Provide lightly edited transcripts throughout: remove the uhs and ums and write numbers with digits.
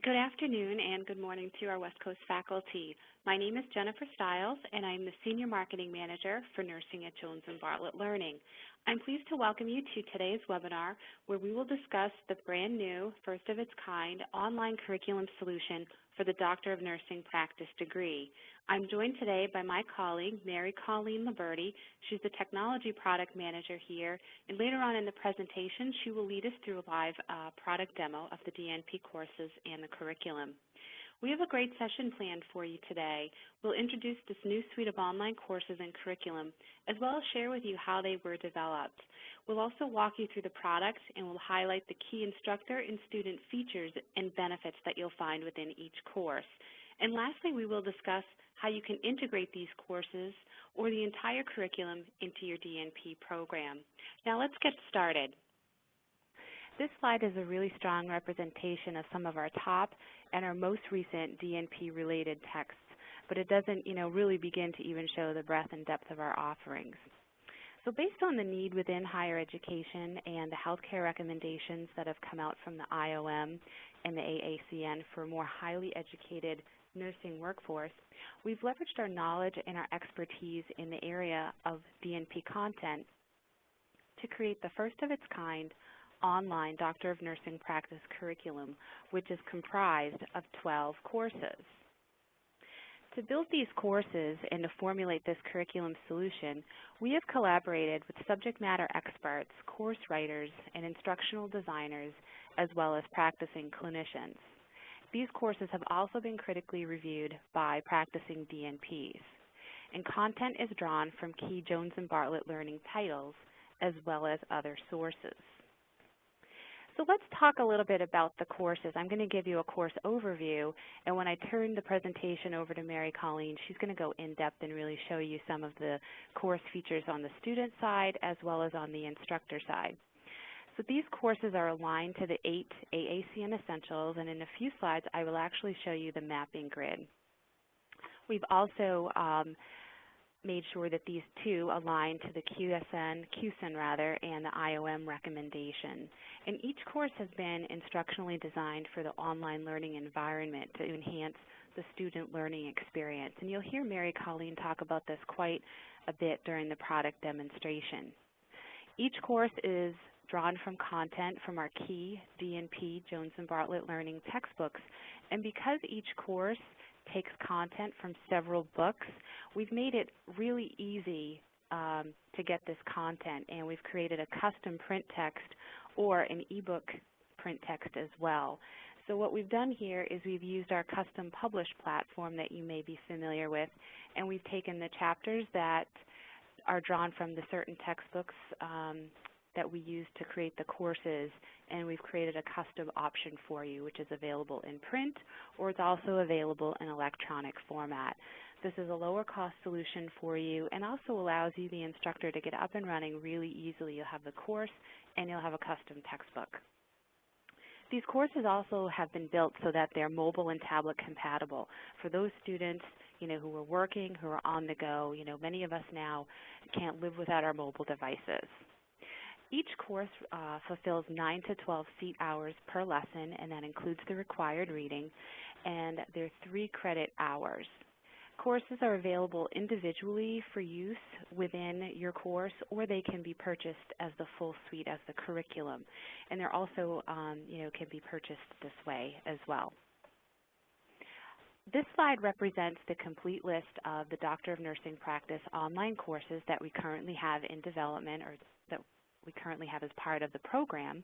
Good afternoon and good morning to our West Coast faculty. My name is Jennifer Stiles, and I'm the Senior Marketing Manager for Nursing at Jones & Bartlett Learning. I'm pleased to welcome you to today's webinar, where we will discuss the brand new, first-of-its-kind online curriculum solution for the Doctor of Nursing Practice degree. I'm joined today by my colleague, Mary Colleen Liberty. She's the Technology Product Manager here, and later on in the presentation, she will lead us through a live product demo of the DNP courses and the curriculum. We have a great session planned for you today. We'll introduce this new suite of online courses and curriculum, as well as share with you how they were developed. We'll also walk you through the products, and we'll highlight the key instructor and student features and benefits that you'll find within each course. And lastly, we will discuss how you can integrate these courses or the entire curriculum into your DNP program. Now let's get started. This slide is a really strong representation of some of our top and our most recent DNP-related texts, but it doesn't, really begin to even show the breadth and depth of our offerings. So based on the need within higher education and the healthcare recommendations that have come out from the IOM and the AACN for a more highly educated nursing workforce, we've leveraged our knowledge and our expertise in the area of DNP content to create the first of its kind online Doctor of Nursing Practice curriculum, which is comprised of 12 courses. To build these courses and to formulate this curriculum solution, we have collaborated with subject matter experts, course writers, and instructional designers, as well as practicing clinicians. These courses have also been critically reviewed by practicing DNPs, and content is drawn from key Jones & Bartlett learning titles, as well as other sources. So let's talk a little bit about the courses. I'm going to give you a course overview, and when I turn the presentation over to Mary Colleen, she's going to go in depth and really show you some of the course features on the student side as well as on the instructor side. So these courses are aligned to the 8 AACN Essentials, and in a few slides I will actually show you the mapping grid. We've also made sure that these two align to the QSN and the IOM recommendation. And each course has been instructionally designed for the online learning environment to enhance the student learning experience. And you'll hear Mary Colleen talk about this quite a bit during the product demonstration. Each course is drawn from content from our key DNP Jones & Bartlett learning textbooks. And because each course takes content from several books, we've made it really easy to get this content, and we've created a custom print text or an ebook print text as well. So what we've done here is we've used our custom publish platform that you may be familiar with, and we've taken the chapters that are drawn from the certain textbooks that we use to create the courses, and we've created a custom option for you, which is available in print, or it's also available in electronic format. This is a lower cost solution for you and also allows you, the instructor, to get up and running really easily. You'll have the course and you'll have a custom textbook. These courses also have been built so that they're mobile and tablet compatible for those students who are working, who are on the go. Many of us now can't live without our mobile devices. Each course fulfills 9 to 12 seat hours per lesson, and that includes the required reading, and they're 3 credit hours. Courses are available individually for use within your course, or they can be purchased as the full suite as the curriculum, and they're also can be purchased this way as well. This slide represents the complete list of the Doctor of Nursing Practice online courses that we currently have in development, or that we currently have as part of the program,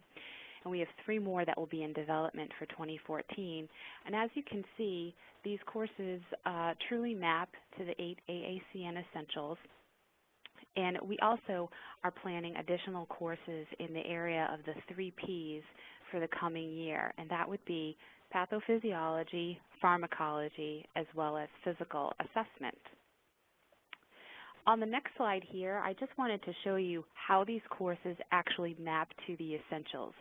and we have 3 more that will be in development for 2014. And as you can see, these courses truly map to the 8 AACN Essentials, and we also are planning additional courses in the area of the 3 Ps for the coming year, and that would be pathophysiology, pharmacology, as well as physical assessment. On the next slide here, I just wanted to show you how these courses actually map to the essentials.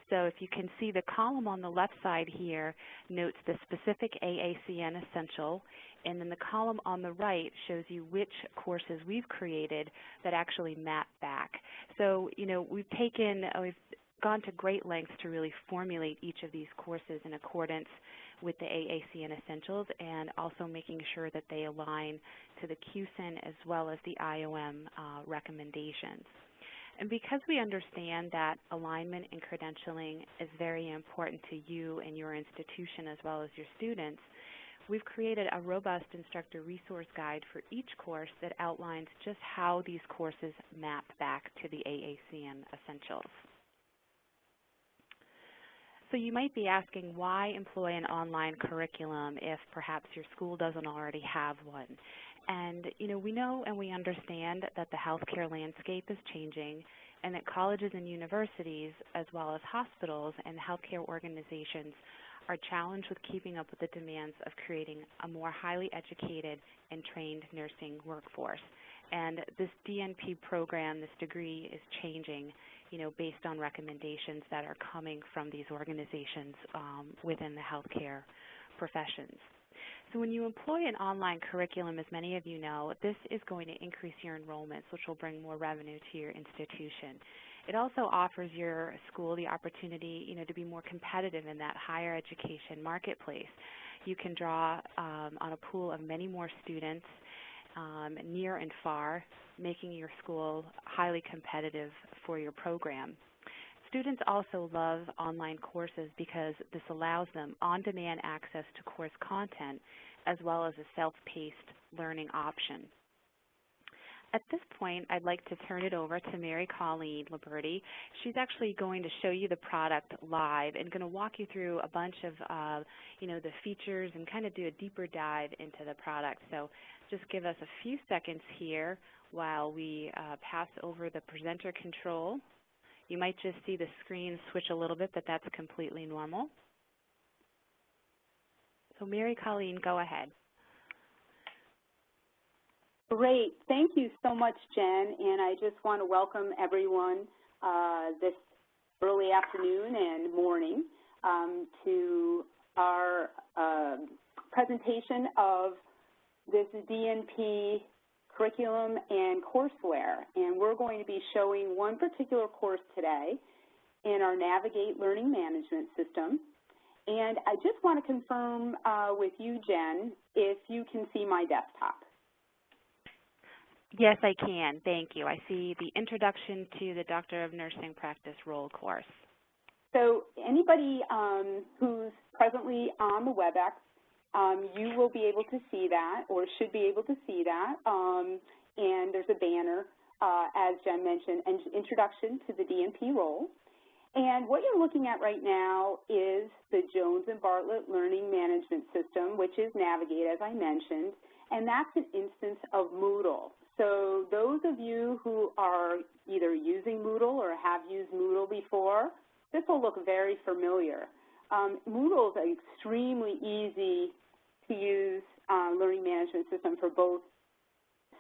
So if you can see, the column on the left side here notes the specific AACN essential, and then the column on the right shows you which courses we've created that actually map back. So, we've gone to great lengths to really formulate each of these courses in accordance with the AACN Essentials, and also making sure that they align to the QSIN as well as the IOM recommendations. And because we understand that alignment and credentialing is very important to you and your institution as well as your students, we've created a robust instructor resource guide for each course that outlines just how these courses map back to the AACN Essentials. So you might be asking, why employ an online curriculum if perhaps your school doesn't already have one? And we know and we understand that the healthcare landscape is changing, and that colleges and universities, as well as hospitals and healthcare organizations, are challenged with keeping up with the demands of creating a more highly educated and trained nursing workforce. And this DNP program, this degree, is changing, based on recommendations that are coming from these organizations within the healthcare professions. So when you employ an online curriculum, as many of you know, this is going to increase your enrollments, which will bring more revenue to your institution. It also offers your school the opportunity, to be more competitive in that higher education marketplace. You can draw on a pool of many more students near and far, making your school highly competitive for your program. Students also love online courses because this allows them on-demand access to course content as well as a self-paced learning option. At this point, I'd like to turn it over to Mary Colleen Liberty. She's actually going to show you the product live and going to walk you through a bunch of, the features and kind of do a deeper dive into the product. So just give us a few seconds here while we pass over the presenter control. You might just see the screen switch a little bit, but that's completely normal. So Mary Colleen, go ahead. Great. Thank you so much, Jen. And I just want to welcome everyone this early afternoon and morning to our presentation of this DNP curriculum and courseware. And we're going to be showing one particular course today in our Navigate Learning Management System. And I just want to confirm with you, Jen, if you can see my desktop. Yes, I can. Thank you. I see the Introduction to the Doctor of Nursing Practice Role course. So anybody who's presently on the WebEx, you will be able to see that, or should be able to see that. And there's a banner, as Jen mentioned, Introduction to the DNP Role. And what you're looking at right now is the Jones and Bartlett Learning Management System, which is Navigate, as I mentioned, and that's an instance of Moodle. So those of you who are either using Moodle or have used Moodle before, this will look very familiar. Moodle is an extremely easy to use learning management system for both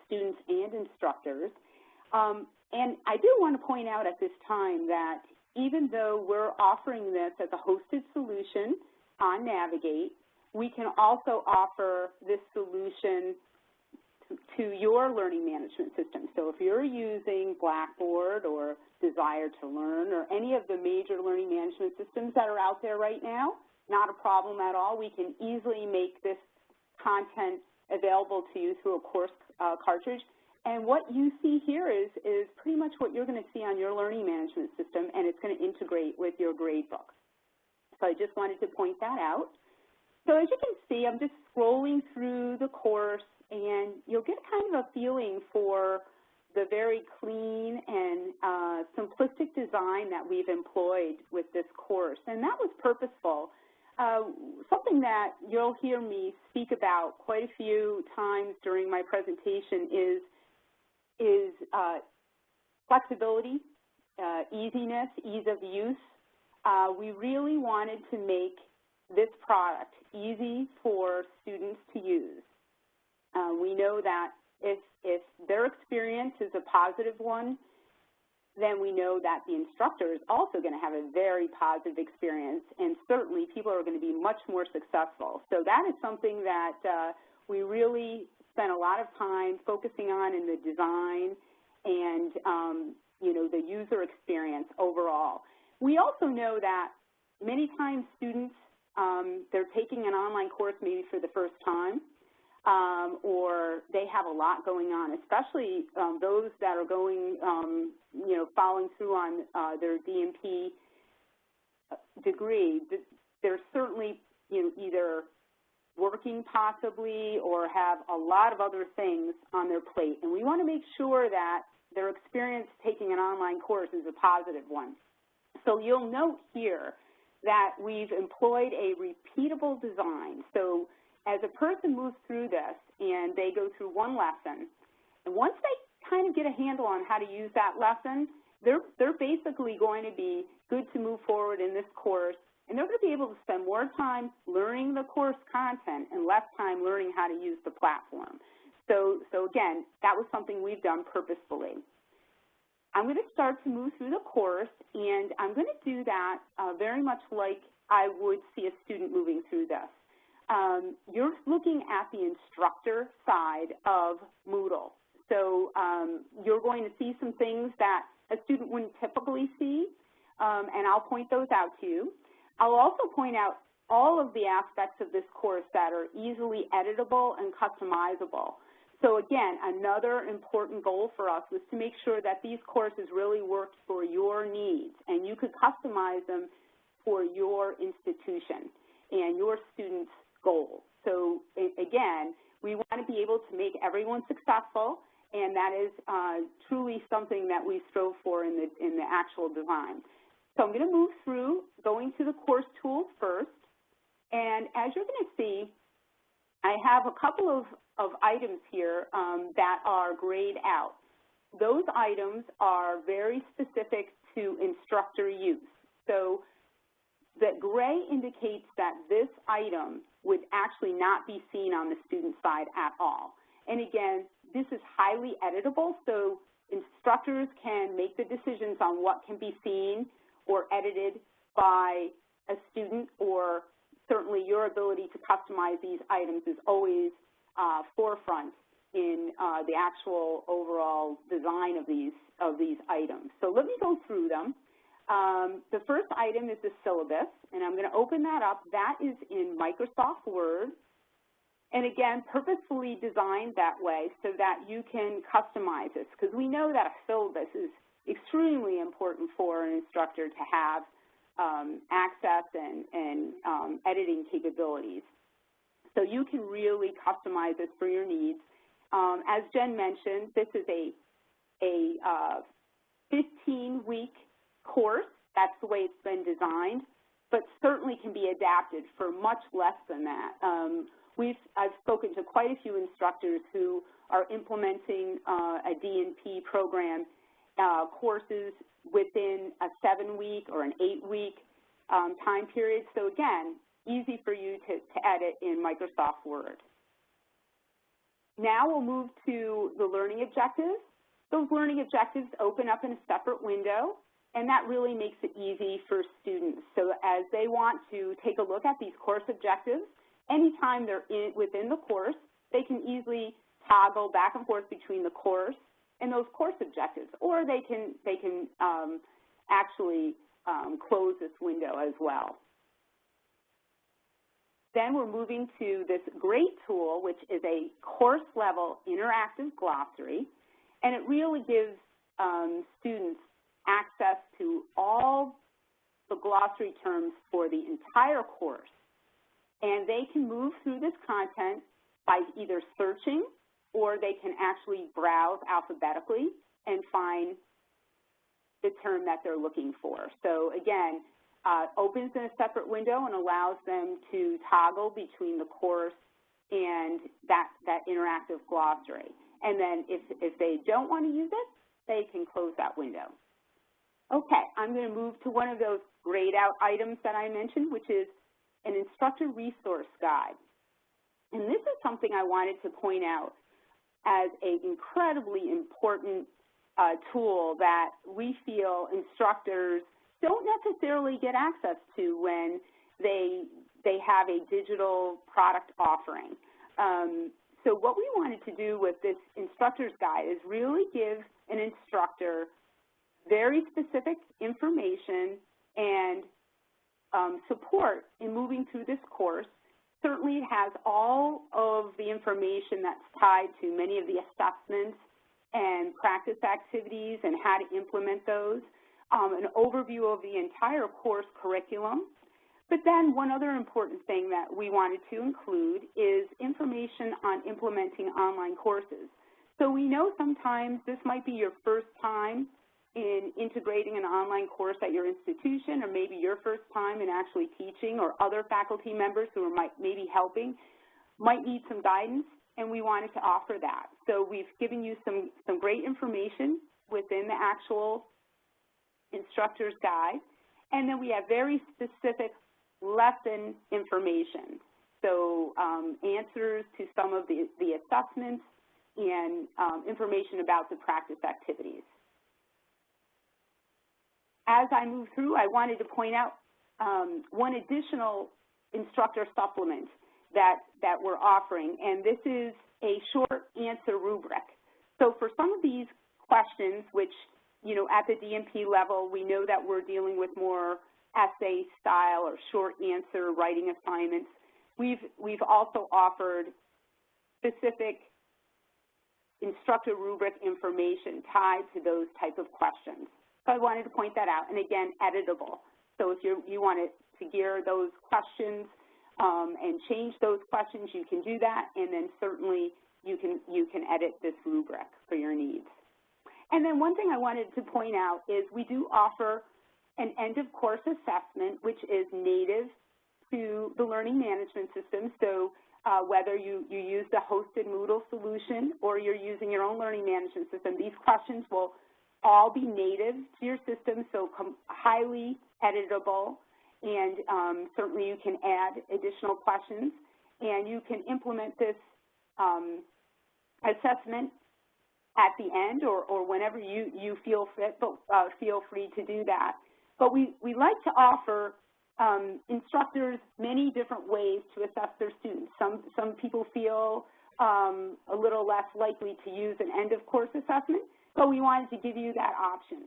students and instructors. And I do want to point out at this time that even though we're offering this as a hosted solution on Navigate, we can also offer this solution to your learning management system. So if you're using Blackboard or Desire to Learn or any of the major learning management systems that are out there right now, not a problem at all. We can easily make this content available to you through a course cartridge. And what you see here is pretty much what you're going to see on your learning management system, and it's going to integrate with your grade book. So I just wanted to point that out. So as you can see, I'm just scrolling through the course, and you'll get kind of a feeling for the very clean and simplistic design that we've employed with this course. And that was purposeful. Something that you'll hear me speak about quite a few times during my presentation is flexibility, easiness, ease of use. We really wanted to make this product easy for students to use. We know that if their experience is a positive one, then we know that the instructor is also going to have a very positive experience, and certainly people are going to be much more successful. So that is something that we really spent a lot of time focusing on in the design and the user experience overall. We also know that many times students, they're taking an online course maybe for the first time, or they have a lot going on, especially those that are going, following through on their DNP degree. They're certainly, either working possibly or have a lot of other things on their plate. And we want to make sure that their experience taking an online course is a positive one. So you'll note here that we've employed a repeatable design. So as a person moves through this and they go through one lesson, and once they kind of get a handle on how to use that lesson, they're basically going to be good to move forward in this course, and they're going to be able to spend more time learning the course content and less time learning how to use the platform. So again, that was something we've done purposefully. I'm going to start to move through the course, and I'm going to do that very much like I would see a student moving through this. You're looking at the instructor side of Moodle. So you're going to see some things that a student wouldn't typically see, and I'll point those out to you. I'll also point out all of the aspects of this course that are easily editable and customizable. So again, another important goal for us was to make sure that these courses really worked for your needs, and you could customize them for your institution and your students' goals. So again, we want to be able to make everyone successful, and that is truly something that we strove for in the actual design. So I'm going to move through, going to the course tools first, and as you're going to see, I have a couple of items here that are grayed out. Those items are very specific to instructor use. So the gray indicates that this item would actually not be seen on the student side at all. And again, this is highly editable, so instructors can make the decisions on what can be seen or edited by a student, or certainly your ability to customize these items is always forefront in the actual overall design of these items. So let me go through them. The first item is the syllabus, and I'm going to open that up. That is in Microsoft Word, and again, purposefully designed that way so that you can customize this, because we know that a syllabus is extremely important for an instructor to have access and editing capabilities. So you can really customize this for your needs. As Jen mentioned, this is a 15-week course. That's the way it's been designed, but certainly can be adapted for much less than that. I've spoken to quite a few instructors who are implementing a DNP program courses within a 7-week or an 8-week time period. So again, easy for you to edit in Microsoft Word. Now we'll move to the learning objectives. Those learning objectives open up in a separate window, and that really makes it easy for students. So as they want to take a look at these course objectives, anytime they're within the course, they can easily toggle back and forth between the course and those course objectives, or they can actually close this window as well. Then we're moving to this great tool, which is a course-level interactive glossary, and it really gives students access to all the glossary terms for the entire course. And they can move through this content by either searching, or they can actually browse alphabetically and find the term that they're looking for. So again, opens in a separate window and allows them to toggle between the course and that interactive glossary. And then if they don't want to use it, they can close that window. Okay, I'm going to move to one of those grayed out items that I mentioned, which is an instructor resource guide. And this is something I wanted to point out as an incredibly important tool that we feel instructors don't necessarily get access to when they have a digital product offering. So what we wanted to do with this instructor's guide is really give an instructor very specific information and support in moving through this course. Certainly it has all of the information that's tied to many of the assessments and practice activities and how to implement those, an overview of the entire course curriculum. But then one other important thing that we wanted to include is information on implementing online courses. So we know sometimes this might be your first time in integrating an online course at your institution, or maybe your first time in actually teaching, or other faculty members who are maybe helping might need some guidance, and we wanted to offer that. So we've given you some great information within the actual instructor's guide, and then we have very specific lesson information. So answers to some of the assessments and information about the practice activities. As I move through, I wanted to point out one additional instructor supplement that we're offering, and this is a short answer rubric. So for some of these questions, which, you know, at the DNP level, we know that we're dealing with more essay style or short answer writing assignments, we've also offered specific instructor rubric information tied to those type of questions. So I wanted to point that out, and again, editable. So if you wanted to gear those questions and change those questions, you can do that, and then certainly you can edit this rubric for your needs. And then one thing I wanted to point out is we do offer an end-of-course assessment, which is native to the learning management system. So whether you use the hosted Moodle solution or you're using your own learning management system, these questions will all be native to your system, so highly editable, and certainly you can add additional questions, and you can implement this assessment at the end or whenever you feel fit, but feel free to do that. But we like to offer instructors many different ways to assess their students. Some people feel a little less likely to use an end-of-course assessment, so we wanted to give you that option.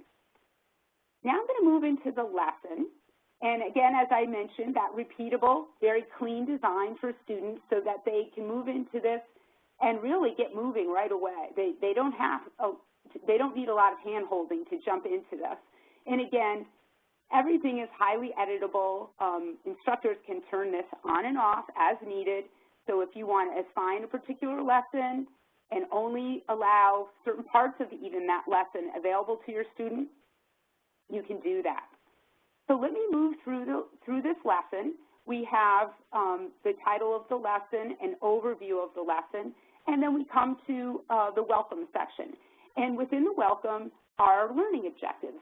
Now I'm going to move into the lesson. And again, as I mentioned, that repeatable, very clean design for students so that they can move into this and really get moving right away. They don't need a lot of hand-holding to jump into this. And again, everything is highly editable. Instructors can turn this on and off as needed. So if you want to assign a particular lesson and only allow certain parts of even that lesson available to your student, you can do that. So let me move through this lesson. We have the title of the lesson, an overview of the lesson, and then we come to the welcome section. And within the welcome are learning objectives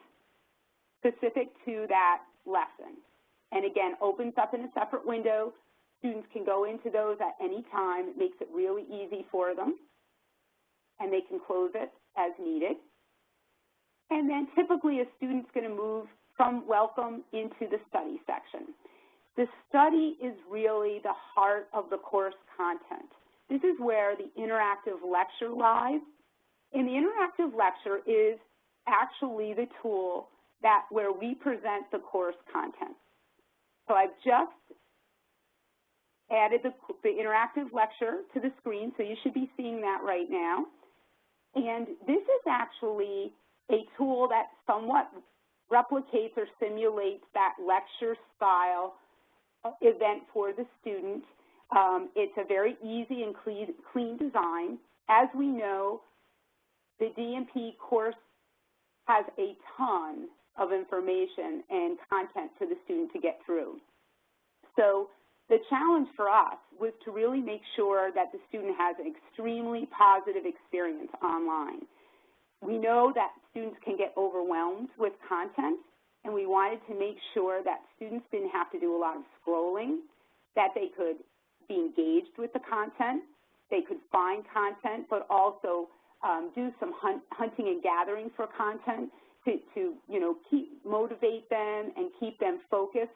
specific to that lesson. And again, opens up in a separate window. Students can go into those at any time. It makes it really easy for them, and they can close it as needed. And then typically a student's going to move from welcome into the study section. The study is really the heart of the course content. This is where the interactive lecture lies. And the interactive lecture is actually the tool where we present the course content. So I've just added the interactive lecture to the screen, so you should be seeing that right now. And this is actually a tool that somewhat replicates or simulates that lecture style event for the student. It's a very easy and clean design. As we know, the DNP course has a ton of information and content for the student to get through. So the challenge for us was to really make sure that the student has an extremely positive experience online. We know that students can get overwhelmed with content, and we wanted to make sure that students didn't have to do a lot of scrolling, that they could be engaged with the content, they could find content, but also do some hunting and gathering for content to motivate them and keep them focused.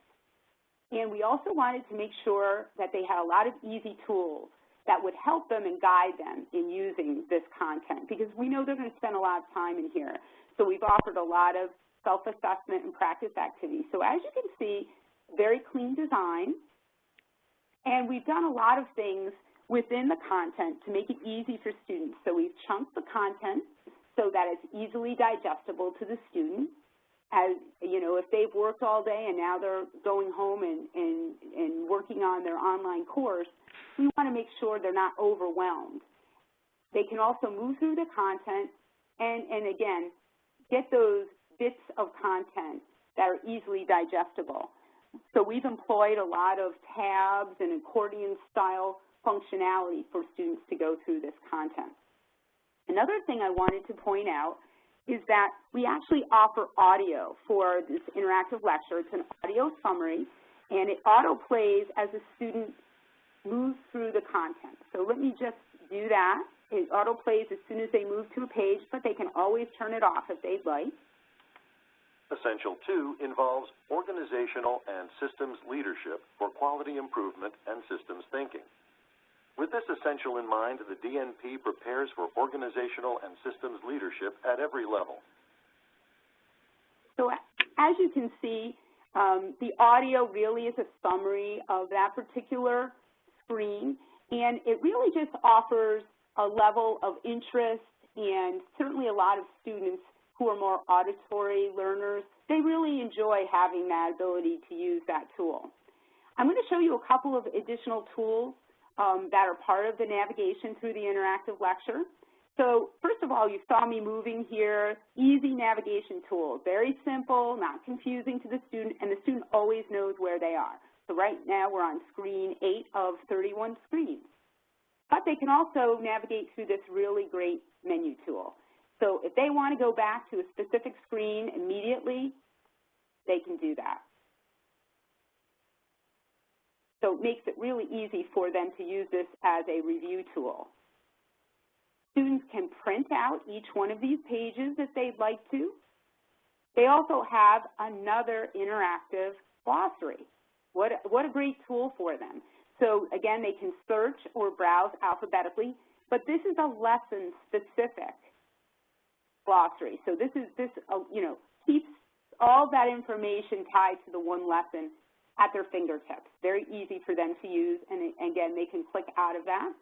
And we also wanted to make sure that they had a lot of easy tools that would help them and guide them in using this content, because we know they're going to spend a lot of time in here. So we've offered a lot of self-assessment and practice activities. So as you can see, very clean design, and we've done a lot of things within the content to make it easy for students. So we've chunked the content so that it's easily digestible to the student. As you know, if they've worked all day and now they're going home and working on their online course, we want to make sure they're not overwhelmed. They can also move through the content and again, get those bits of content that are easily digestible. So we've employed a lot of tabs and accordion-style functionality for students to go through this content. Another thing I wanted to point out is that we actually offer audio for this interactive lecture. It's an audio summary, and it auto-plays as a student moves through the content. So let me just do that. It auto-plays as soon as they move to a page, but they can always turn it off if they'd like. Essential 2 involves organizational and systems leadership for quality improvement and systems thinking. With this essential in mind, the DNP prepares for organizational and systems leadership at every level. So as you can see, the audio really is a summary of that particular screen, and it really just offers a level of interest, and certainly a lot of students who are more auditory learners, they really enjoy having that ability to use that tool. I'm going to show you a couple of additional tools that are part of the navigation through the interactive lecture. So first of all, you saw me moving here, easy navigation tool, very simple, not confusing to the student, and the student always knows where they are. So right now we're on screen 8 of 31 screens. But they can also navigate through this really great menu tool. So if they want to go back to a specific screen immediately, they can do that. So it makes it really easy for them to use this as a review tool. Students can print out each one of these pages if they'd like to. They also have another interactive glossary. What a great tool for them. So again, they can search or browse alphabetically, but this is a lesson-specific glossary. So this keeps all that information tied to the one lesson at their fingertips. Very easy for them to use, and again, they can click out of that.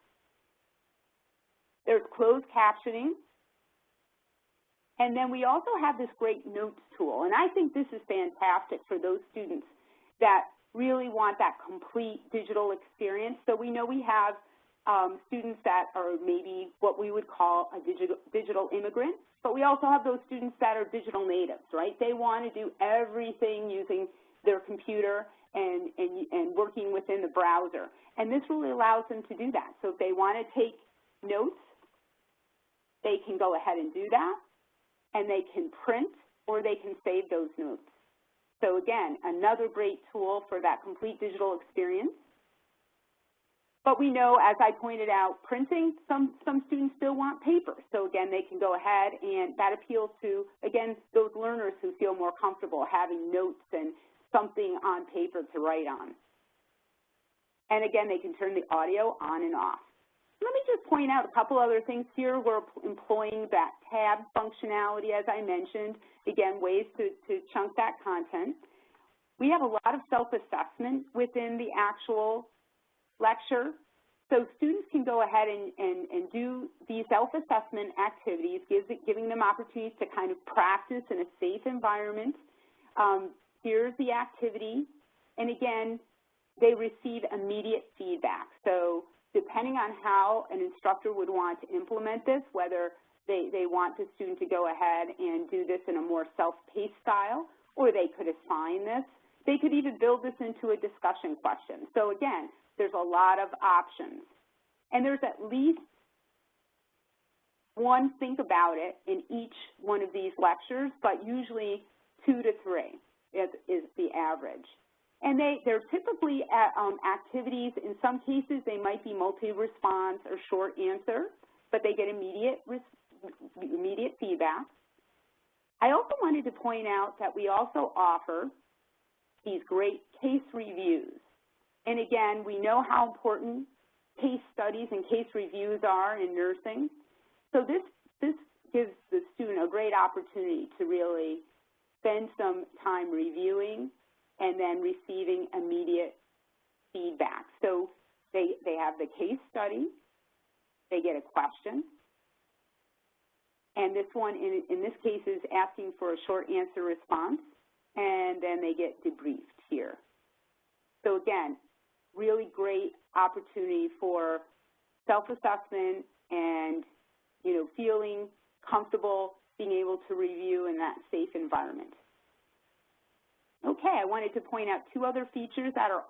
There's closed captioning. And then we also have this great notes tool, and I think this is fantastic for those students that really want that complete digital experience. So we know we have students that are maybe what we would call a digital immigrant, but we also have those students that are digital natives, right? They want to do everything using their computer and working within the browser. And this really allows them to do that. So if they want to take notes, they can go ahead and do that, and they can print or they can save those notes. So again, another great tool for that complete digital experience. But we know, as I pointed out, printing, some students still want paper. So again, they can go ahead, and that appeals to, again, those learners who feel more comfortable having notes and something on paper to write on. And again, they can turn the audio on and off. Let me just point out a couple other things here. We're employing that tab functionality, as I mentioned. Again, ways to chunk that content. We have a lot of self-assessment within the actual lecture. So students can go ahead and do these self-assessment activities, giving them opportunities to kind of practice in a safe environment. Here's the activity. And again, they receive immediate feedback. So depending on how an instructor would want to implement this, whether they want the student to go ahead and do this in a more self-paced style, or they could assign this. They could even build this into a discussion question. So again, there's a lot of options. And there's at least one think about it in each one of these lectures, but usually 2 to 3 is the average. And they're typically activities. In some cases, they might be multi-response or short answer, but they get immediate feedback. I also wanted to point out that we also offer these great case reviews. And again, we know how important case studies and case reviews are in nursing. So this gives the student a great opportunity to really spend some time reviewing and then receiving immediate feedback. So they have the case study, they get a question, and this one, in this case, is asking for a short answer response, and then they get debriefed here. So again, really great opportunity for self-assessment and, you know, feeling comfortable being able to review in that safe environment. Okay, I wanted to point out two other features that are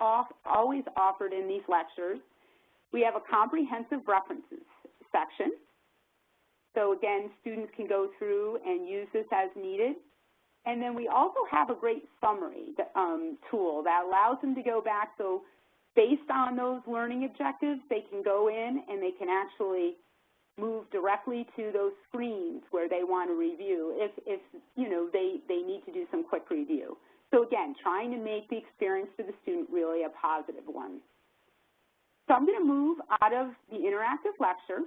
always offered in these lectures. We have a comprehensive references section. So again, students can go through and use this as needed. And then we also have a great summary tool that allows them to go back. So based on those learning objectives, they can go in and they can actually move directly to those screens where they want to review if you know, they need to do some quick review. So again, trying to make the experience for the student really a positive one. So I'm going to move out of the interactive lecture,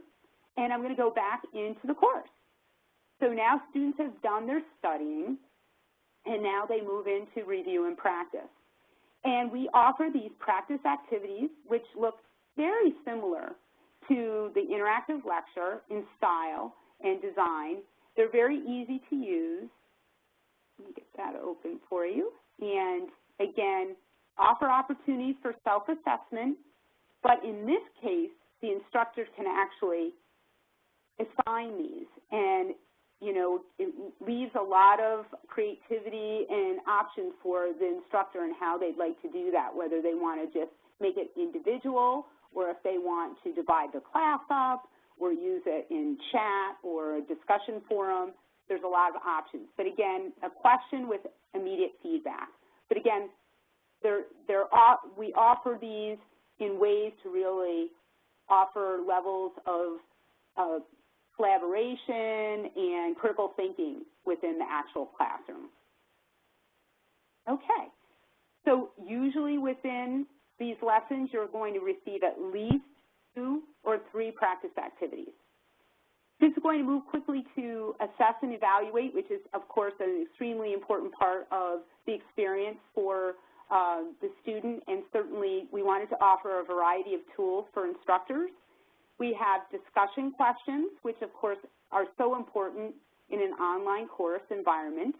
and I'm going to go back into the course. So now students have done their studying, and now they move into review and practice. And we offer these practice activities, which look very similar to the interactive lecture in style and design. They're very easy to use. Let me get that open for you. And again, offer opportunities for self-assessment, but in this case, the instructors can actually assign these. And, you know, it leaves a lot of creativity and options for the instructor and how they'd like to do that, whether they want to just make it individual or if they want to divide the class up or use it in chat or a discussion forum. There's a lot of options. But again, a question with immediate feedback. But again, we offer these in ways to really offer levels of collaboration and critical thinking within the actual classroom. Okay, so usually within these lessons, you're going to receive at least 2 or 3 practice activities. This is going to move quickly to assess and evaluate, which is, of course, an extremely important part of the experience for the student, and certainly we wanted to offer a variety of tools for instructors. We have discussion questions, which, of course, are so important in an online course environment.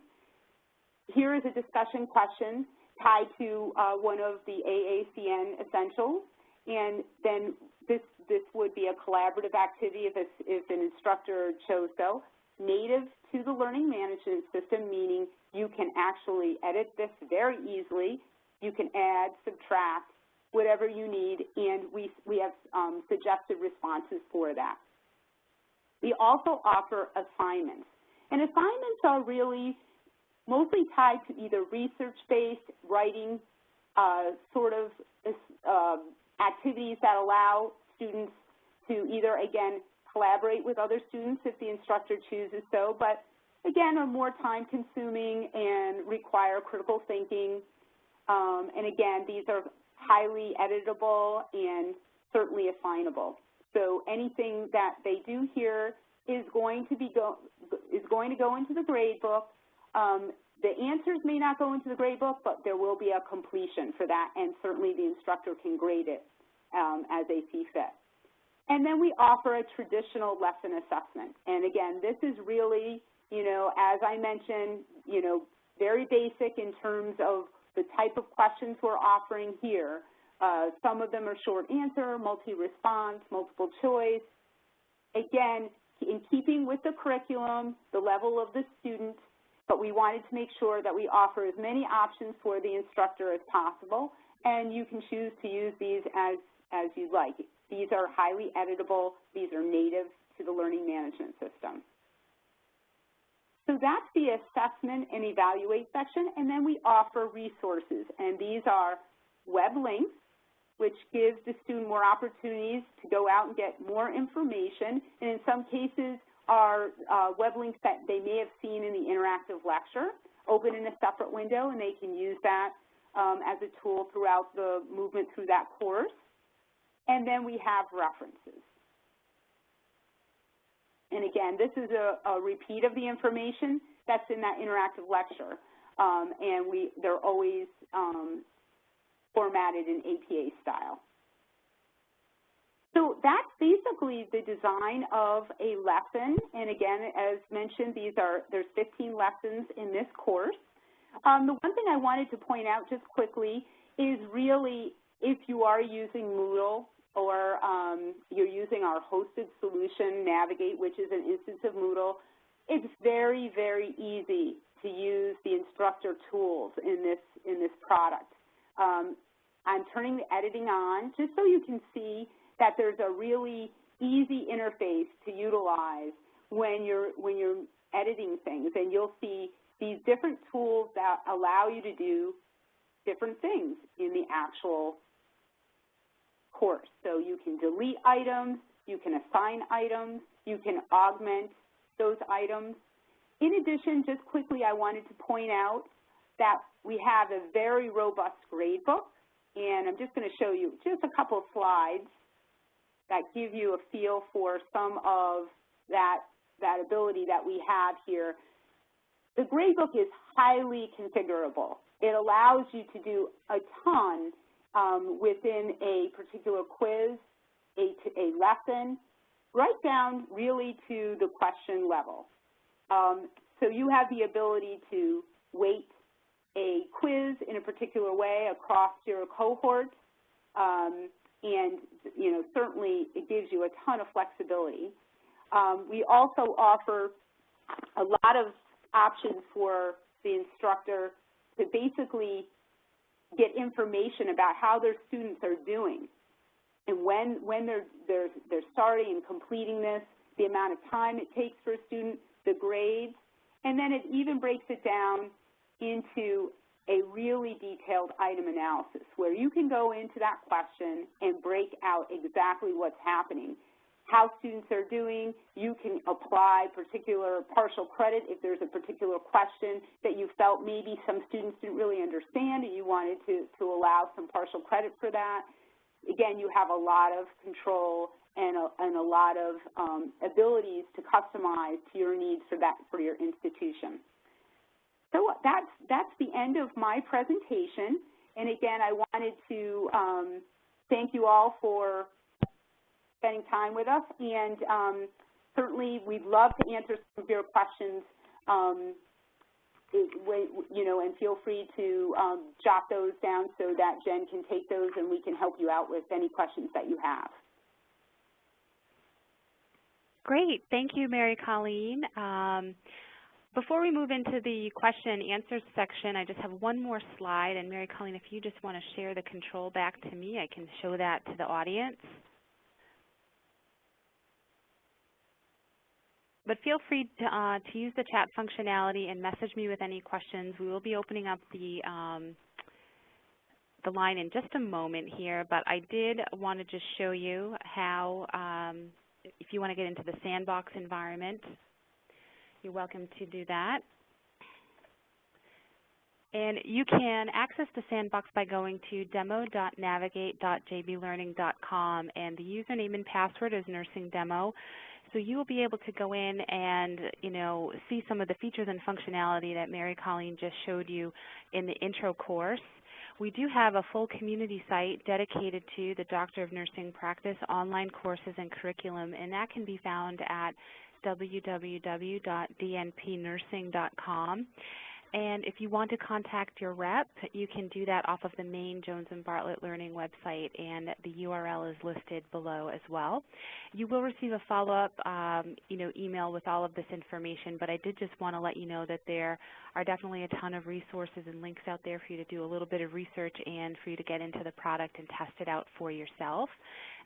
Here is a discussion question tied to one of the AACN Essentials, and then this would be a collaborative activity if an instructor chose so. Native to the learning management system, meaning you can actually edit this very easily. You can add, subtract, whatever you need, and we have suggested responses for that. We also offer assignments, and assignments are really mostly tied to either research-based writing sort of activities that allow students to either, again, collaborate with other students if the instructor chooses so, but again, are more time-consuming and require critical thinking. And again, these are highly editable and certainly assignable. So anything that they do here is going to go into the grade book. The answers may not go into the grade book, but there will be a completion for that, and certainly the instructor can grade it as they see fit. And then we offer a traditional lesson assessment. And again, this is really, you know, as I mentioned, you know, very basic in terms of the type of questions we're offering here. Some of them are short answer, multi-response, multiple choice. Again, in keeping with the curriculum, the level of the student, but we wanted to make sure that we offer as many options for the instructor as possible, and you can choose to use these as you like. These are highly editable. These are native to the learning management system. So that's the assessment and evaluate section, and then we offer resources, and these are web links, which gives the student more opportunities to go out and get more information, and in some cases are web links that they may have seen in the interactive lecture, open in a separate window, and they can use that as a tool throughout the movement through that course. And then we have references. And again, this is a repeat of the information that's in that interactive lecture. and they're always formatted in APA style. So that's basically the design of a lesson. And again, as mentioned, there's 15 lessons in this course. The one thing I wanted to point out just quickly is really if you are using Moodle or you're using our hosted solution, Navigate, which is an instance of Moodle, it's very, very easy to use the instructor tools in this product. I'm turning the editing on just so you can see that there's a really easy interface to utilize when you're editing things, and you'll see these different tools that allow you to do different things in the actual course. So you can delete items, you can assign items, you can augment those items. In addition, just quickly, I wanted to point out that we have a very robust gradebook, and I'm just going to show you just a couple of slides that give you a feel for some of that ability that we have here. The gradebook is highly configurable. It allows you to do a ton within a particular quiz, a lesson, right down really to the question level. So you have the ability to weight a quiz in a particular way across your cohort, and certainly it gives you a ton of flexibility. We also offer a lot of options for the instructor to basically get information about how their students are doing and when they're starting and completing this, the amount of time it takes for a student, the grades, and then it even breaks it down into a really detailed item analysis where you can go into that question and break out exactly what's happening, how students are doing. You can apply particular partial credit if there's a particular question that you felt maybe some students didn't really understand and you wanted to allow some partial credit for that. Again, you have a lot of control and a lot of abilities to customize to your needs for your institution. So that's the end of my presentation. And again, I wanted to thank you all for spending time with us. And certainly, we'd love to answer some of your questions. And feel free to jot those down so that Jen can take those and we can help you out with any questions that you have. Great. Thank you, Mary Colleen. Before we move into the question and answer section, I just have one more slide. And Mary Colleen, if you just want to share the control back to me, I can show that to the audience. But feel free to use the chat functionality and message me with any questions. We will be opening up the line in just a moment here, but I did want to just show you how, if you want to get into the sandbox environment, you're welcome to do that. And you can access the sandbox by going to demo.navigate.jblearning.com, and the username and password is nursingdemo. So you will be able to go in and, see some of the features and functionality that Mary Colleen just showed you in the intro course. We do have a full community site dedicated to the Doctor of Nursing Practice online courses and curriculum, and that can be found at www.dnpnursing.com. And if you want to contact your rep, you can do that off of the main Jones and Bartlett Learning website, and the URL is listed below as well. You will receive a follow-up, email with all of this information, but I did just want to let you know that there are definitely a ton of resources and links out there for you to do a little bit of research and for you to get into the product and test it out for yourself.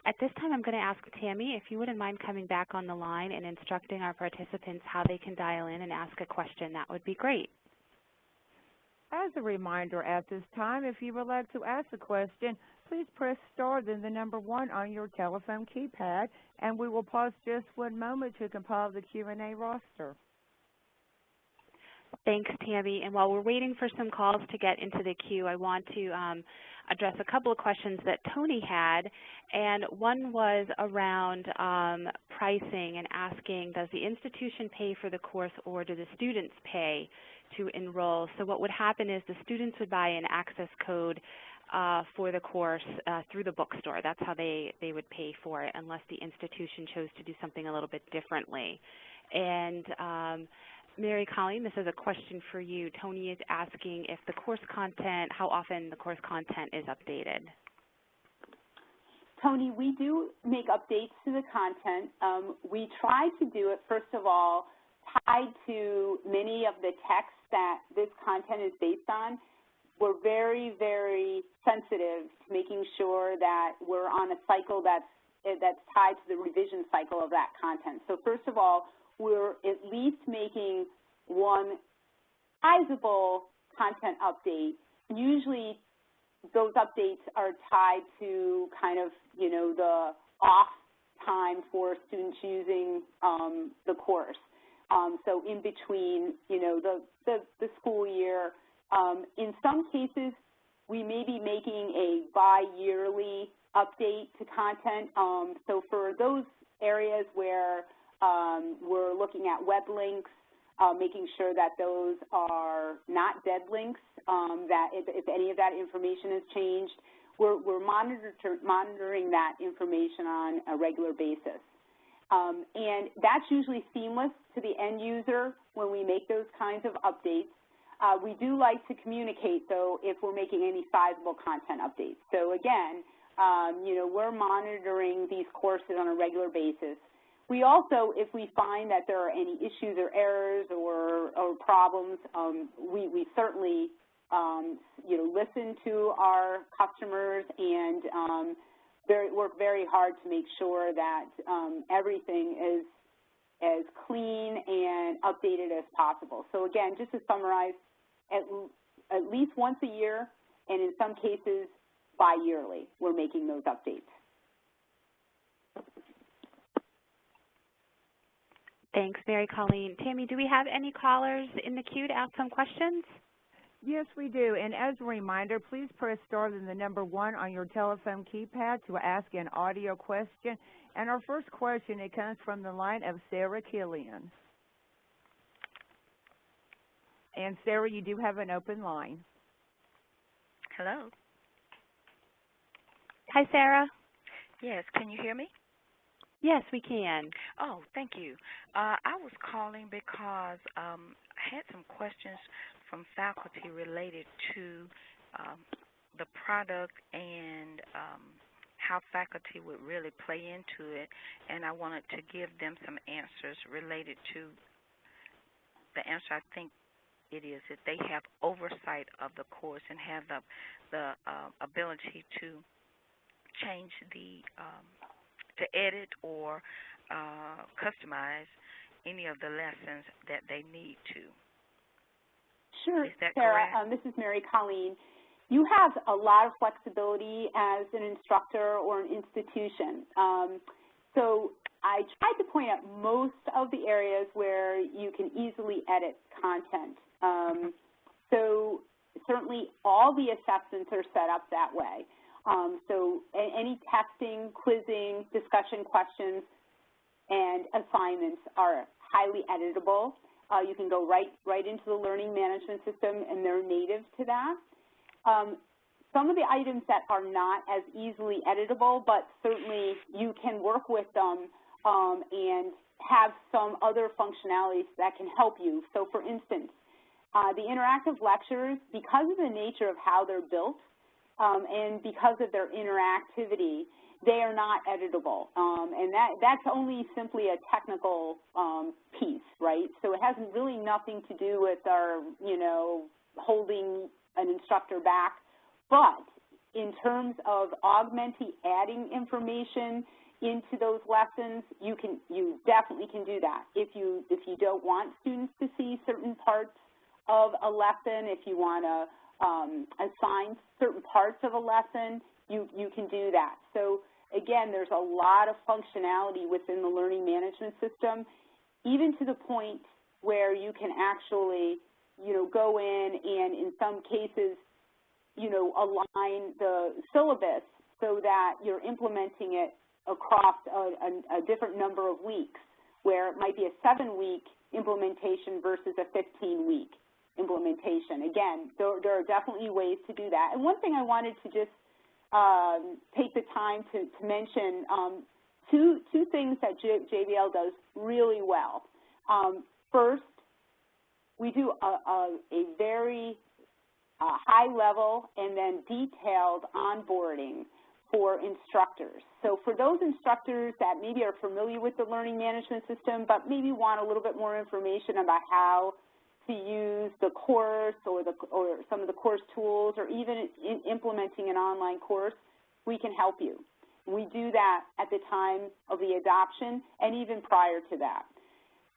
At this time, I'm going to ask Tammy if you wouldn't mind coming back on the line and instructing our participants how they can dial in and ask a question. That would be great. As a reminder at this time, if you would like to ask a question, please press star then the number 1 on your telephone keypad, and we will pause just one moment to compile the Q&A roster. Thanks, Tammy. And while we're waiting for some calls to get into the queue, I want to address a couple of questions that Tony had. And one was around pricing and asking, does the institution pay for the course or do the students pay to enroll. So what would happen is the students would buy an access code for the course through the bookstore. That's how they would pay for it, unless the institution chose to do something a little bit differently. And Mary Colleen, this is a question for you. Tony is asking if the course content, how often the course content is updated. Tony, we do make updates to the content. We try to do it, first of all, tied to many of the texts that this content is based on. We're very, very sensitive to making sure that we're on a cycle that's tied to the revision cycle of that content. So first of all, we're at least making one sizable content update. Usually those updates are tied to kind of, you know, the off time for students using the course. So in between, you know, the school year. In some cases, we may be making a bi-yearly update to content. So for those areas where we're looking at web links, making sure that those are not dead links, that if any of that information has changed, we're monitoring that information on a regular basis. And that's usually seamless to the end user when we make those kinds of updates. We do like to communicate, though, if we're making any sizable content updates. So again, you know, we're monitoring these courses on a regular basis. We also, if we find that there are any issues or errors or problems, we certainly, you know, listen to our customers and work very hard to make sure that everything is as clean and updated as possible. So again, just to summarize, at least once a year, and in some cases bi-yearly, we're making those updates. Thanks, Mary Colleen. Tammy, do we have any callers in the queue to ask some questions? Yes, we do. And as a reminder, please press star then the number 1 on your telephone keypad to ask an audio question. And our first question, it comes from the line of Sarah Killian. And Sarah, you do have an open line. Hello. Hi, Sarah. Yes, can you hear me? Yes, we can. Oh, thank you. I was calling because I had some questions from faculty related to the product and how faculty would really play into it, and I wanted to give them some answers related to the answer I think it is that they have oversight of the course and have the ability to change the to edit or customize any of the lessons that they need to. Sure, is that Sarah. correct? This is Mary Colleen. You have a lot of flexibility as an instructor or an institution. So I tried to point out most of the areas where you can easily edit content. So certainly all the assessments are set up that way. So any testing, quizzing, discussion questions, and assignments are highly editable. You can go right into the learning management system, and they're native to that. Some of the items that are not as easily editable, but certainly you can work with them and have some other functionalities that can help you. So for instance, the interactive lectures, because of the nature of how they're built, and because of their interactivity, they are not editable. And that's only simply a technical piece, right? So it has really nothing to do with our, you know, holding an instructor back. But in terms of augmenting, adding information into those lessons, you definitely can do that. If you don't want students to see certain parts of a lesson, if you want to assign certain parts of a lesson, you can do that. So again, there's a lot of functionality within the learning management system, even to the point where you can actually, you know, go in and in some cases, you know, align the syllabus so that you're implementing it across a different number of weeks, where it might be a 7-week implementation versus a 15-week implementation. Again, there are definitely ways to do that. And one thing I wanted to just take the time to mention, two things that JBL does really well. First, we do a very high level and then detailed onboarding for instructors. So for those instructors that maybe are familiar with the learning management system but maybe want a little bit more information about how to use the course or some of the course tools, or even in implementing an online course, we can help you. We do that at the time of the adoption and even prior to that.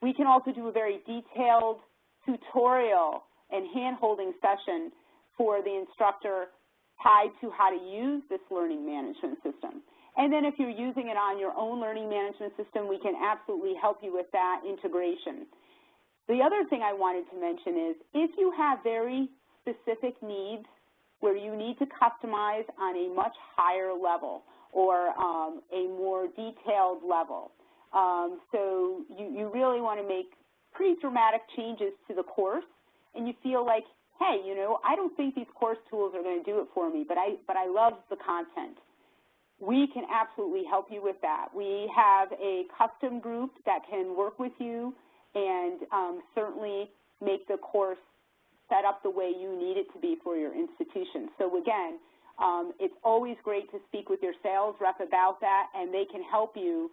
We can also do a very detailed tutorial and hand-holding session for the instructor tied to how to use this learning management system. And then if you're using it on your own learning management system, we can absolutely help you with that integration. The other thing I wanted to mention is if you have very specific needs where you need to customize on a much higher level or a more detailed level, so you really want to make pretty dramatic changes to the course, and you feel like, hey, you know, I don't think these course tools are going to do it for me, but I love the content. We can absolutely help you with that. We have a custom group that can work with you and certainly make the course set up the way you need it to be for your institution. So again, it's always great to speak with your sales rep about that, and they can help you,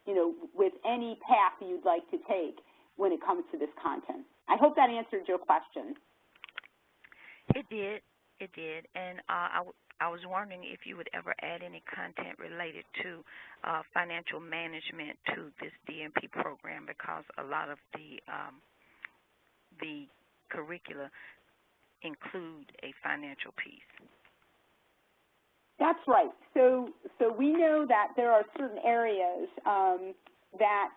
you know, with any path you'd like to take when it comes to this content. I hope that answered your question. It did. It did. And I was wondering if you would ever add any content related to financial management to this DNP program, because a lot of the curricula include a financial piece. That's right. So we know that there are certain areas that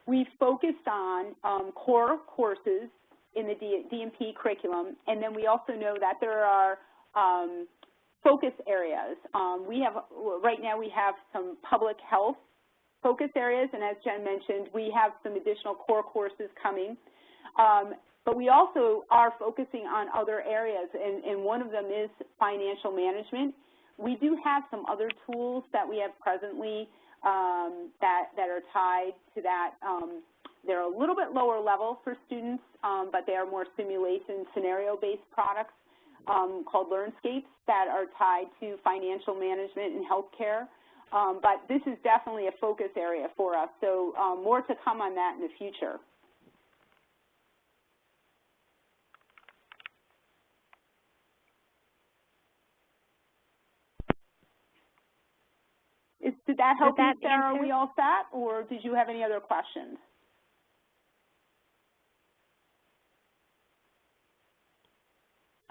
we focused on core courses in the DNP curriculum, and then we also know that there are focus areas. Right now we have some public health focus areas, and as Jen mentioned, we have some additional core courses coming. But we also are focusing on other areas, and one of them is financial management. We do have some other tools that we have presently that are tied to that. They're a little bit lower level for students, but they are more simulation scenario-based products called LearnScapes that are tied to financial management and healthcare. But this is definitely a focus area for us, so more to come on that in the future. Did that help you, Sarah? Are we all set, or did you have any other questions?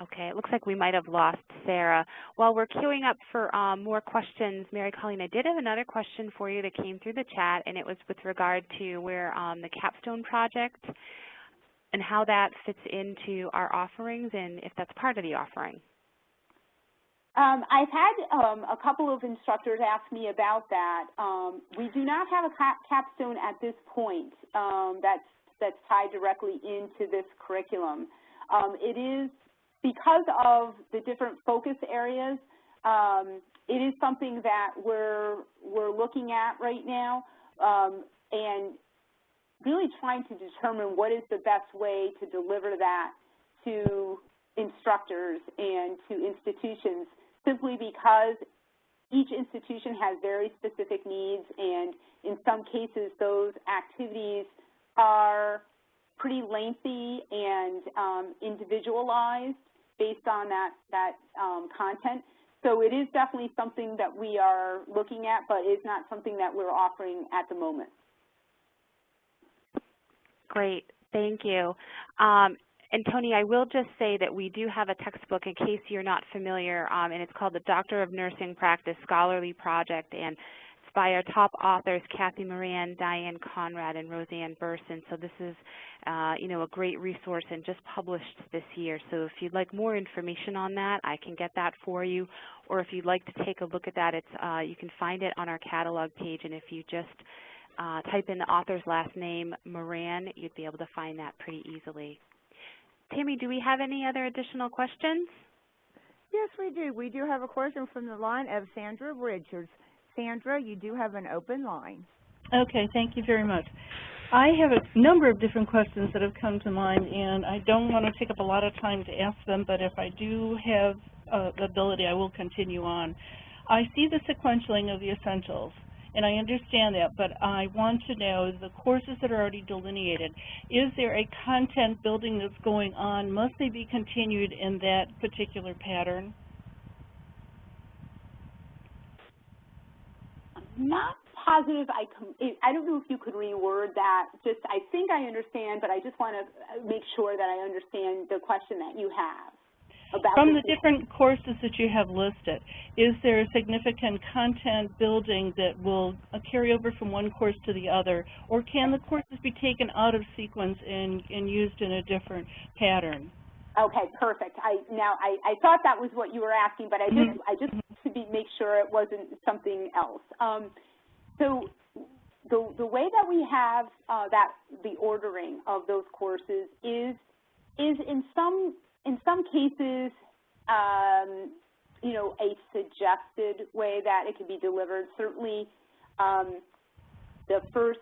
Okay, it looks like we might have lost Sarah. While we're queuing up for more questions, Mary Colleen, I did have another question for you that came through the chat, and it was with regard to where the capstone project and how that fits into our offerings and if that's part of the offering. I've had a couple of instructors ask me about that. We do not have a capstone at this point that's tied directly into this curriculum. It is, because of the different focus areas, it is something that we're looking at right now and really trying to determine what is the best way to deliver that to instructors and to institutions, simply because each institution has very specific needs, and in some cases those activities are pretty lengthy and individualized based on that content. So it is definitely something that we are looking at, but it's not something that we're offering at the moment. Great, thank you. And Tony, I will just say that we do have a textbook in case you're not familiar, and it's called the Doctor of Nursing Practice Scholarly Project, and it's by our top authors, Kathy Moran, Diane Conrad, and Roseanne Burson. So this is, you know, a great resource and just published this year. So if you'd like more information on that, I can get that for you. Or if you'd like to take a look at that, it's you can find it on our catalog page, and if you just type in the author's last name, Moran, you'd be able to find that pretty easily. Tammy, do we have any other additional questions? Yes, we do. We do have a question from the line of Sandra Richards. Sandra, you do have an open line. Okay, thank you very much. I have a number of different questions that have come to mind, and I don't want to take up a lot of time to ask them, but if I do have the ability, I will continue on. I see the sequentialing of the essentials, and I understand that, but I want to know the courses that are already delineated. Is there a content building that's going on? Must they be continued in that particular pattern? Not positive. I don't know if you could reword that. Just, I think I understand, but I just want to make sure that I understand the question that you have. From the different courses that you have listed, is there a significant content building that will carry over from one course to the other, or can the courses be taken out of sequence and used in a different pattern? Okay, perfect. I thought that was what you were asking, but I just to make sure it wasn't something else. So the way that we have the ordering of those courses is in some cases, you know, a suggested way that it can be delivered. Certainly, the first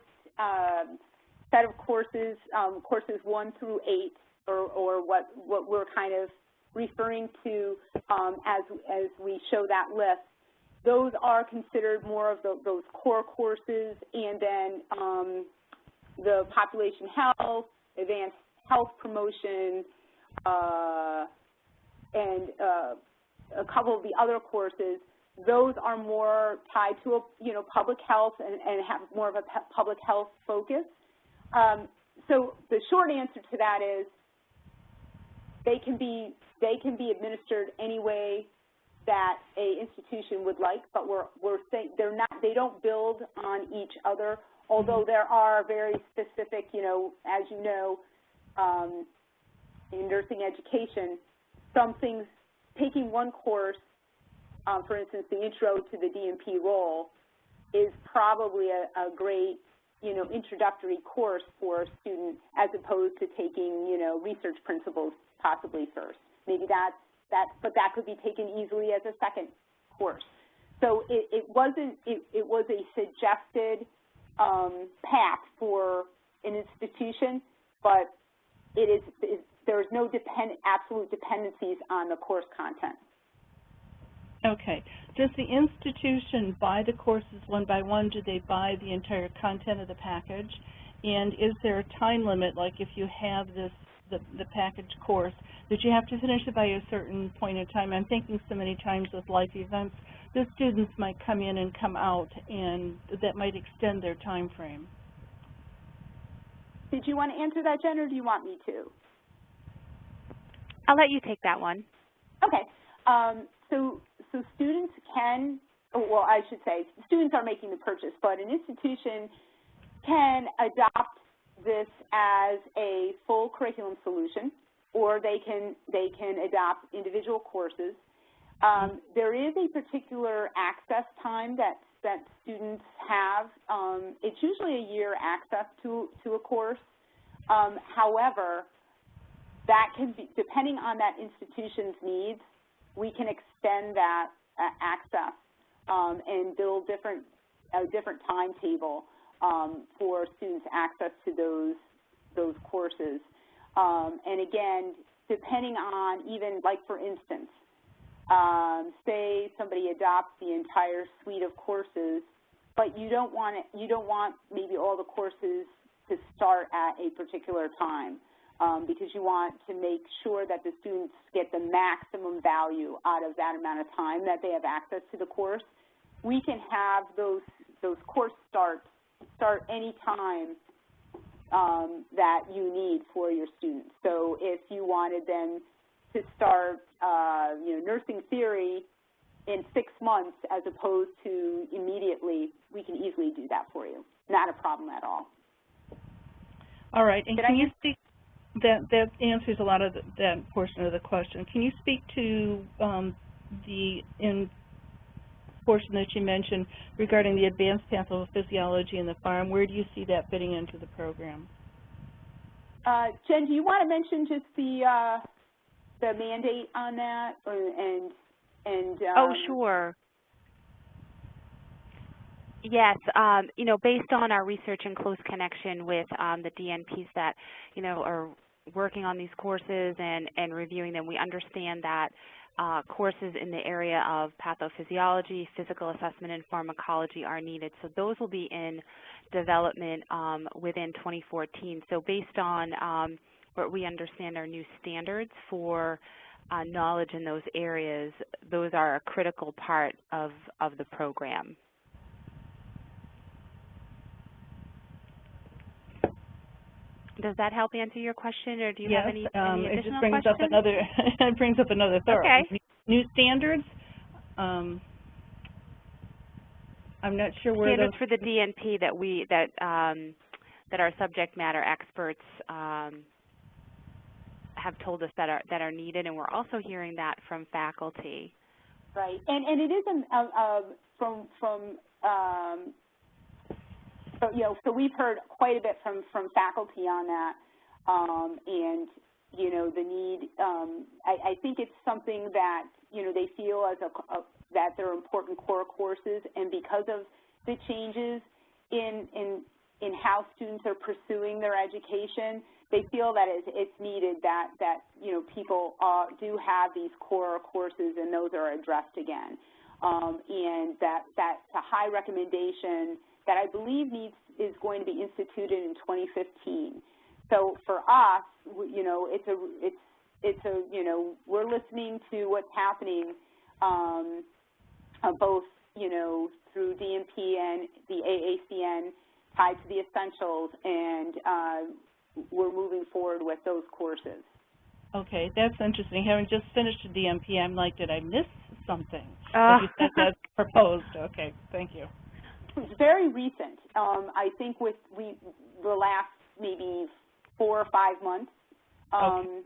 set of courses, courses 1 through 8, or what we're kind of referring to as we show that list, those are considered more of those core courses, and then the population health, advanced health promotion, and a couple of the other courses, those are more tied to public health and have more of a public health focus. So the short answer to that is they can be administered any way that a institution would like, but we're saying they don't build on each other. Although there are very specific, as you know, in nursing education, some things, taking one course, for instance, the intro to the DNP role, is probably a great, introductory course for a student, as opposed to taking, research principles possibly first. Maybe but that could be taken easily as a second course. So it was a suggested path for an institution, but there is no absolute dependencies on the course content. Okay. Does the institution buy the courses one by one? Do they buy the entire content of the package? And is there a time limit, like if you have the package course, that you have to finish it by a certain point in time? I'm thinking so many times with life events, the students might come in and come out, and that might extend their time frame. Did you want to answer that, Jen, or do you want me to? I'll let you take that one. Okay. So students can, well, I should say, students are making the purchase, but an institution can adopt this as a full curriculum solution, or they can adopt individual courses. There is a particular access time that students have. It's usually a year access to a course. However, that can be, depending on that institution's needs, we can extend that access and build a different timetable for students' access to those courses. And again, depending on even, like for instance, say somebody adopts the entire suite of courses, but you don't want maybe all the courses to start at a particular time, because you want to make sure that the students get the maximum value out of that amount of time that they have access to the course. We can have those course start any time that you need for your students. So if you wanted them to start nursing theory in 6 months as opposed to immediately, we can easily do that for you. Not a problem at all. All right, and can you speak, that answers a lot of that portion of the question. Can you speak to the portion that you mentioned regarding the advanced pathophysiology in the farm? Where do you see that fitting into the program? Jen, do you want to mention just the mandate on that, oh, sure. Yes, you know, based on our research and close connection with the DNPs that, you know, are working on these courses and reviewing them, we understand that courses in the area of pathophysiology, physical assessment, and pharmacology are needed. So those will be in development within 2014. So based on what we understand are new standards for knowledge in those areas, those are a critical part of the program. Does that help answer your question, or do you have any additional it just brings questions? up another it brings up another thought. Okay. New standards. I'm not sure where standards those for the DNP that our subject matter experts have told us that are needed, and we're also hearing that from faculty. Right, and it isn't from so, you know, so we've heard quite a bit from faculty on that, and, you know, the need, I think it's something that, you know, they feel as that they're important core courses, and because of the changes in how students are pursuing their education, they feel that it's needed that you know, people do have these core courses and those are addressed again, and that's a high recommendation that I believe is going to be instituted in 2015. So for us, you know, it's a you know, we're listening to what's happening both, you know, through DNP and the AACN tied to the Essentials, and we're moving forward with those courses. Okay, that's interesting. Having just finished the DNP, I'm like, did I miss something? You said that's proposed. Okay, thank you. It's very recent. I think with the last maybe 4 or 5 months. Okay.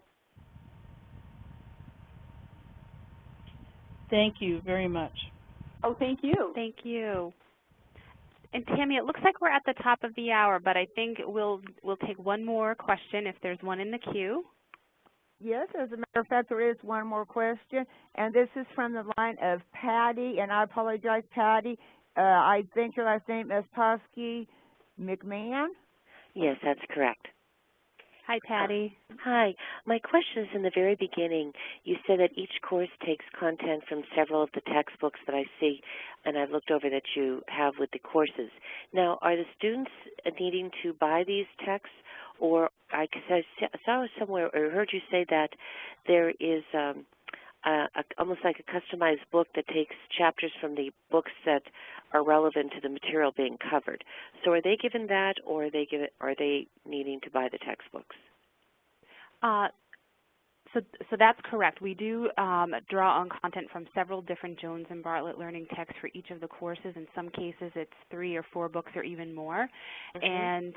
Thank you very much. Oh, thank you. Thank you. And Tammy, it looks like we're at the top of the hour, but I think we'll take one more question if there's one in the queue. Yes, as a matter of fact, there is one more question, and this is from the line of Patty, and I apologize, Patty. I think your last name is Posky McMahon? Yes, that's correct. Hi, Patty. Hi. My question is, in the very beginning, you said that each course takes content from several of the textbooks that I see, and I've looked over that you have with the courses. Now, are the students needing to buy these texts, or I saw somewhere or heard you say that there is almost like a customized book that takes chapters from the books that are relevant to the material being covered. So are they given that, or are they needing to buy the textbooks? So that's correct. We do draw on content from several different Jones and Bartlett learning texts for each of the courses. In some cases, it's 3 or 4 books or even more. Mm-hmm. And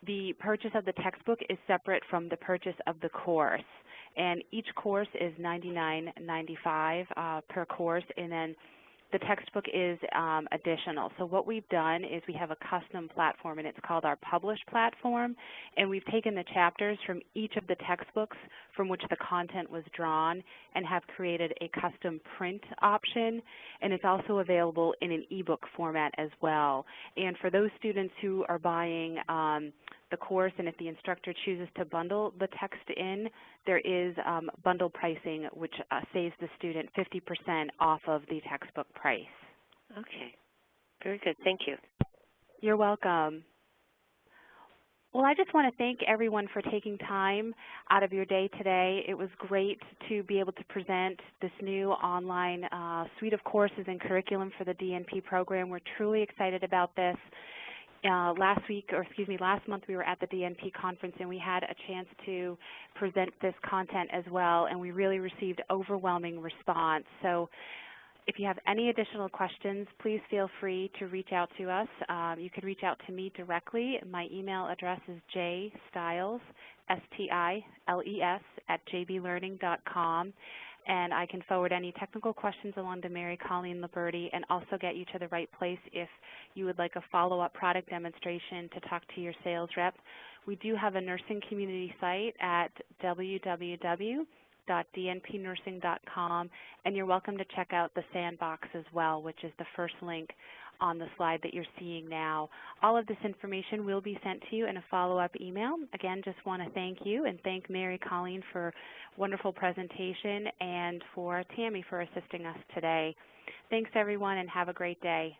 the purchase of the textbook is separate from the purchase of the course. And each course is $99.95 per course, and then the textbook is additional. So what we've done is we have a custom platform, and it's called our Publish platform, and we've taken the chapters from each of the textbooks from which the content was drawn and have created a custom print option, and it's also available in an ebook format as well. And for those students who are buying the course, and if the instructor chooses to bundle the text in, there is bundle pricing, which saves the student 50% off of the textbook price. Okay. Very good. Thank you. You're welcome. Well, I just want to thank everyone for taking time out of your day today. It was great to be able to present this new online suite of courses and curriculum for the DNP program. We're truly excited about this. Last month we were at the DNP conference, and we had a chance to present this content as well, and we really received overwhelming response. So if you have any additional questions, please feel free to reach out to us. You can reach out to me directly. My email address is jstiles, S-T-I-L-E-S, @jblearning.com. and I can forward any technical questions along to Mary Colleen Liberti and also get you to the right place if you would like a follow-up product demonstration to talk to your sales rep. We do have a nursing community site at www.dnpnursing.com, and you're welcome to check out the sandbox as well, which is the first link on the slide that you're seeing now. All of this information will be sent to you in a follow-up email. Again, just want to thank you and thank Mary Colleen for a wonderful presentation and for Tammy for assisting us today. Thanks, everyone, and have a great day.